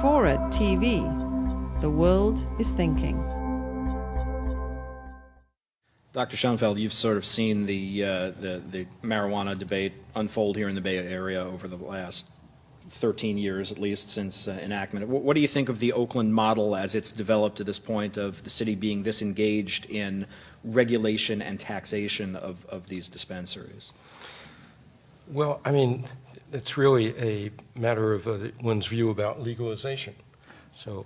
Forward TV. The world is thinking. Dr. Schoenfeld, you've sort of seen the marijuana debate unfold here in the Bay Area over the last 13 years, at least, since enactment. What do you think of the Oakland model as it's developed to this point of the city being this engaged in regulation and taxation of these dispensaries? Well, I mean, it's really a matter of one's view about legalization. So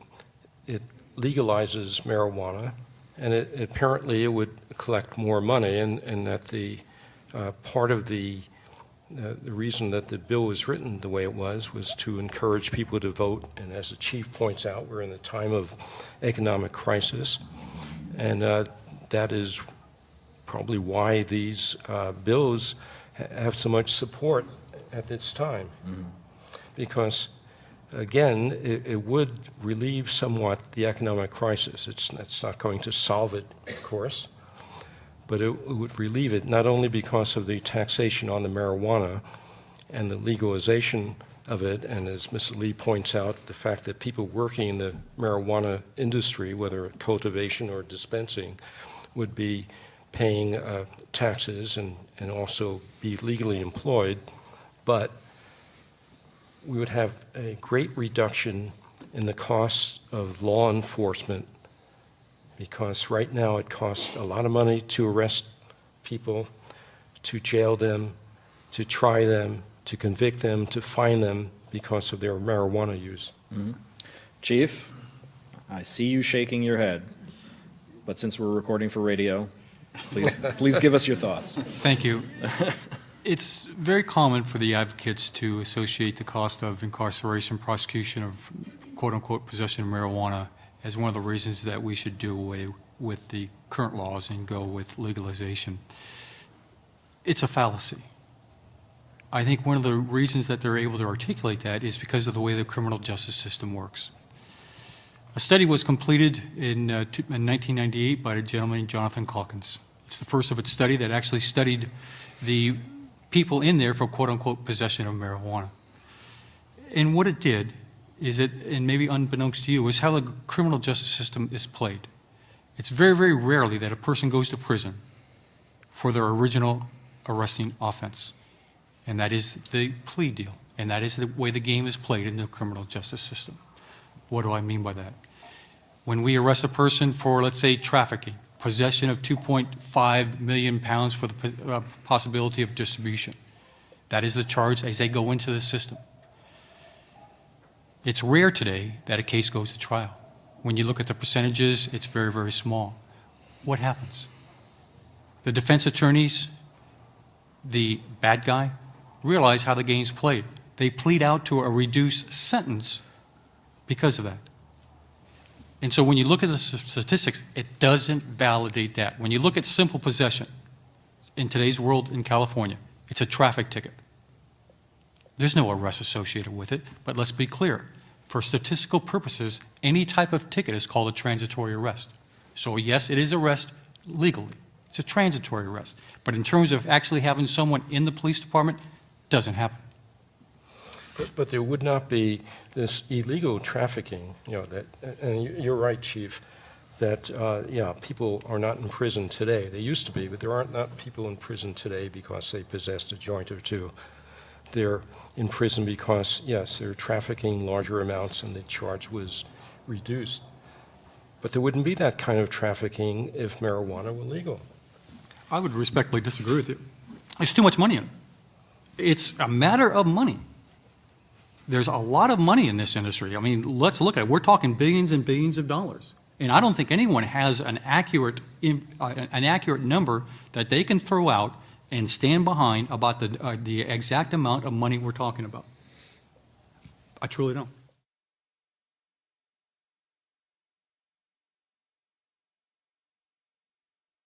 it legalizes marijuana, and apparently it would collect more money, and that the part of the reason that the bill was written the way it was to encourage people to vote. And as the chief points out, we're in a time of economic crisis, and that is probably why these bills have so much support at this time. Mm-hmm. Because, again, it would relieve somewhat the economic crisis. It's not going to solve it, of course, but it would relieve it not only because of the taxation on the marijuana and the legalization of it, and as Ms. Lee points out, the fact that people working in the marijuana industry, whether cultivation or dispensing, would be paying taxes and also be legally employed, but we would have a great reduction in the costs of law enforcement, because right now it costs a lot of money to arrest people, to jail them, to try them, to convict them, to fine them because of their marijuana use. Mm-hmm. Chief, I see you shaking your head, but since we're recording for radio, please give us your thoughts. Thank you. It's very common for the advocates to associate the cost of incarceration, prosecution of quote-unquote possession of marijuana as one of the reasons that we should do away with the current laws and go with legalization. It's a fallacy. I think one of the reasons that they're able to articulate that is because of the way the criminal justice system works. A study was completed in 1998 by a gentleman named Jonathan Calkins. It's the first of its study that actually studied the people in there for quote-unquote possession of marijuana. And what it did is it, and maybe unbeknownst to you, is how the criminal justice system is played. It's very, very rarely that a person goes to prison for their original arresting offense. And that is the plea deal. And that is the way the game is played in the criminal justice system. What do I mean by that? When we arrest a person for, let's say, trafficking, possession of 2.5 million pounds for the possibility of distribution, that is the charge as they go into the system. It's rare today that a case goes to trial. When you look at the percentages, it's very, very small. What happens? The defense attorneys, the bad guy, realize how the game's played. They plead out to a reduced sentence because of that. And so when you look at the statistics, it doesn't validate that. When you look at simple possession in today's world in California, it's a traffic ticket. There's no arrest associated with it, but let's be clear. For statistical purposes, any type of ticket is called a transitory arrest. So yes, it is arrest legally. It's a transitory arrest. But in terms of actually having someone in the police department, it doesn't happen. But there would not be this illegal trafficking, and you're right, Chief, that, people are not in prison today. They used to be, but there aren't not people in prison today because they possessed a joint or two. They're in prison because, yes, they're trafficking larger amounts and the charge was reduced. But there wouldn't be that kind of trafficking if marijuana were legal. I would respectfully disagree with you. There's too much money in it. It's a matter of money. There's a lot of money in this industry. I mean, let's look at it. We're talking billions and billions of dollars. And I don't think anyone has an accurate number that they can throw out and stand behind about the exact amount of money we're talking about. I truly don't.